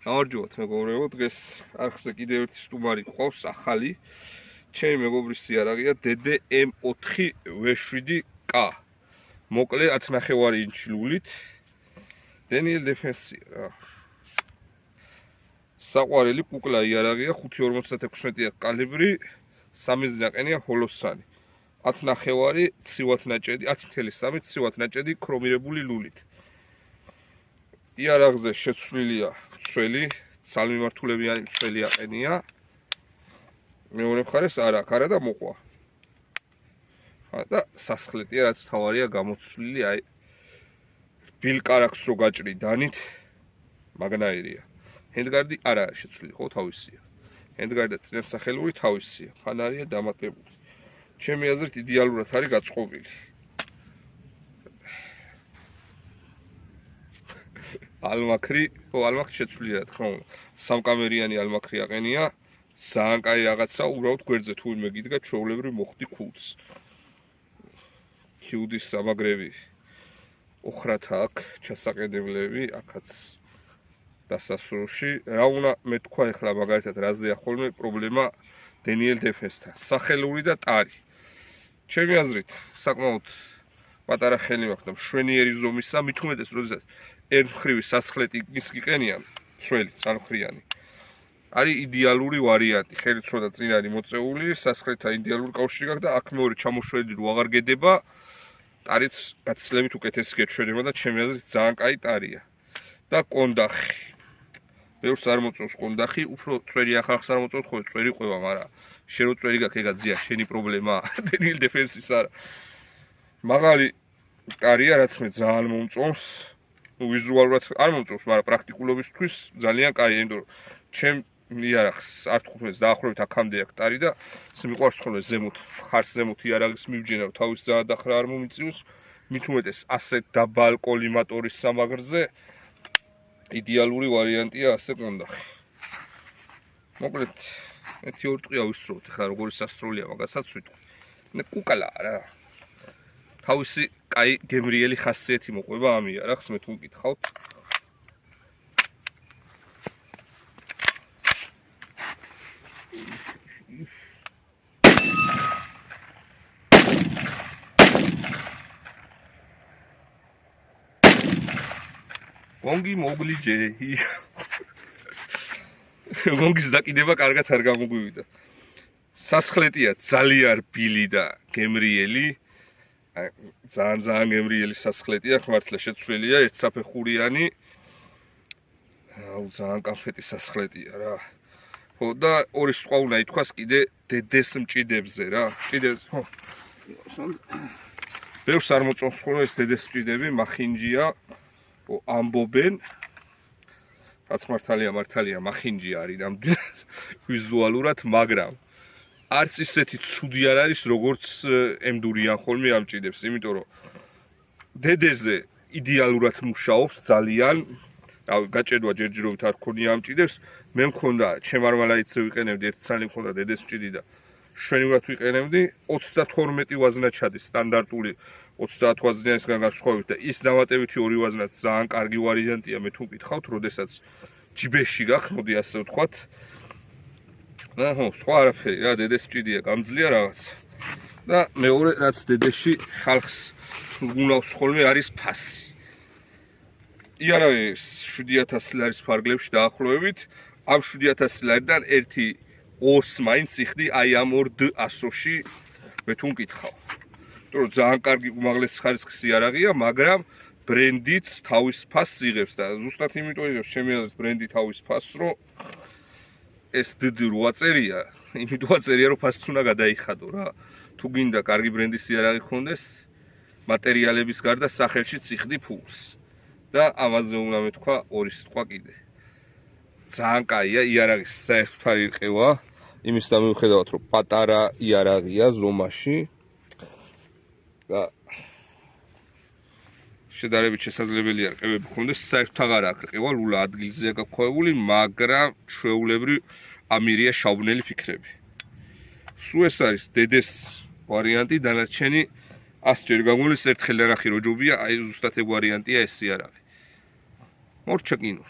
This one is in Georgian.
გამარჯობათ მეგობრებო, დღეს არხზე კიდევ ერთი სტუმარი გვყავს, ახალი. ჩემი მეგობრის იარაღია DDM4W7K. მოკლე 10.5 ინჩი ლულით. დენიელ დეფენსია რა. საყვარელი კუკლა იარაღია 5.56 კალიბრი, 3 ძნაყენია ჰოლოსანი. 10.5 ცივად ნაჭედი, 10.3 ცივად ნაჭედი ქრომირებული ლულით. იარაღზე შეცვლილია მცველი, ძალმიმართულებიანი მცველი აყენია. მეორე მხარეს არა და მოყვა. და სასხლეტია, რაც თავარია გამოცვლილი, აი ბილკარაქს რო გაჭრი დანით, მაგნაირია. ჰენდგარდი არ არის შეცვლილი, ხო თავისია. ჰენდგარდი და წინასახელური თავისია, ფანარია დამატებული. ჩემი აზრით იდეალურად არის გაწყობილი. ალმაქრი შეცვლილია, რა თქმა უნდა. სამკამერიანი ალმაქრი აყენია, ძალიან კაი რაღაცა, უბრალოდ გვერდზე თუ ვინმე გიდგა, ჩვეულებრივ მოხდი ქულს. კიუდის სამაგრები ოხრათა აქვს, ჩასაყედებლები, აქაც დასასრულში. რა უნდა მეთქვა ახლა მაგალითად რაზეა ხოლმე პრობლემა დენიელ დეფენსთან. სახელური და ტარი. ჩემი აზრით, საკმაოდ პატარა ხელი მაქვს და მშვენიერი ზომისა, მით უმეტეს, როდესაც ერთმხრივი სასხლეტი ის გიყენიან, მცველი, სამმხრიანი. არის იდეალური ვარიანტი, ხელისრო და წინ არის მოწეული, სასხლეტთან იდეალური კავშირი გაქვს და აქ მეორე ჩამოშველი რო აღარ გედება, ტარიც გაცილებით უკეთესი გეჩვენება და ჩემი აზრით ძალიან კაი ტარია. და კონდახი. ბევრს არ მოწონს კონდახი, უფრო წვერი ახალხს არ მოწონს, ხო, წვერი ყვება, მაგრამ შენ რო წვერი გაქვს, ეგა ძია, შენი პრობლემაა, დენიელ დეფენსის არა. მაღალი ტარია, რაც მე ძალიან მომწონს. ვიზუალურად არ მომწონს, მაგრამ პრაქტიკულობისთვის ძალიან კაია, იმიტომ რომ ჩემ იარაღს არტ-15 დაახლოებით აქამდე აქვს ტარი და მიყვარს ხოლმე ზემოთ, ხარს ზემოთ იარაღის მიბჯენა, თავის ზაადახრა არ მომიწევს, მით უმეტეს ასეთ დაბალ კოლიმატორის სამაგრზე იდეალური ვარიანტია ასე კონდახი. მოკლედ, ერთი ორი ტყვია ვისწროთ, ახლა როგორი სასროლია მაგასაც ვიტყვი. კუკლა რა. თავისი კაი გემრიელი ხასიათი მოყვება ამ იარაღს, მე თუ მკითხავთ. გონგი მოგლიჯე. გონგის დაკიდება კარგად არ გამოგვივიდა. სასხლეტია ძალიან რბილი და გემრიელი. ძალიან გემრიელი სასხლეტია, მართლა შეცვლილია, ერთსაფეხურიანი. ძალიან კამფეტი სასხლეტია რა. ხო და ორი სხვა უნდა ითქვას კიდე დედეს მჭიდებზე რა. მჭიდებს, ხო. ბევრს არ მოწონს ხოლმე ეს დედეს მჭიდები, მახინჯია, ამბობენ. რაც მართალია, მახინჯი არის ნამდვილად ვიზუალურად, მაგრამ არც ისეთი ცუდი არ არის, როგორც ემდურიან ხოლმე ამ მჭიდებს, იმიტომ რომ დედეზე იდეალურად მუშაობს ძალიან. გაჭედვა ჯერჯერობით არ ქონია ამ მჭიდებს. მე მქონდა, ჩემ არმალაიცზე ვიყენებდი, ერთი წალი მქონდა დედეს მჭიდი და შვენივრად ვიყენებდი, 32 ვაზნა ჩადის, სტანდარტული 30 ვაზნიანისგან განსხვავებით და ის დამატებითი ორი ვაზნაც ძალიან კარგი ვარიანტია, მე თუ მკითხავთ, როდესაც ჯიბეში გაქვს, მოდი ასე ვთქვათ. ხო, სხვა არაფერი რა, დედეს მჭიდია, გამძლია რაღაც. და მეორე, რაც დედეში ხალხს უნავს ხოლმე არის ფასი. იარაღი 7000 ლარის ფარგლებში დაახლოებით, ამ 7000 ლარიდან ერთი ორს მაინც იხდი აი ამ ორ D100-ში, მე თუ მკითხავ. იმიტომ რომ ძალიან კარგი უმაღლესი ხარისხის იარაღია, მაგრამ ბრენდიც თავის ფასს იღებს და ზუსტად იმიტომ იღებს ჩემი აზრით ბრენდი თავის ფასს, რომ ეს D8 წერია, იმიტომ წერია, რომ ფასიც უნდა გადაიხადო რა. თუ გინდა კარგი ბრენდის იარაღი გქონდეს, მატერიალების გარდა სახელშიც იხდი ფულს. და ამაზე უნდა მეთქვა ორი სიტყვა კიდე. ძალიან კაია, იარაღის საერთოდ არ ირყევა, იმისთან მიუხედავად, რომ პატარა იარაღია ზომაში და შედარებით შესაძლებელია რყევები გქონდეს, საერთოდ აღარ აქვს რყევა, ლულა ადგილზეა გაქვეყნებული, მაგრამ ჩვეულებრივ ამირია შავბნელი ფიქრები. სულ ეს არის დედეს ვარიანტი, დანარჩენი 100 ჯერ გამოვლის ერთხელ არახი რო ჯობია, აი ზუსტად ეგ ვარიანტია ეს იარაღი. მორჩა კინო.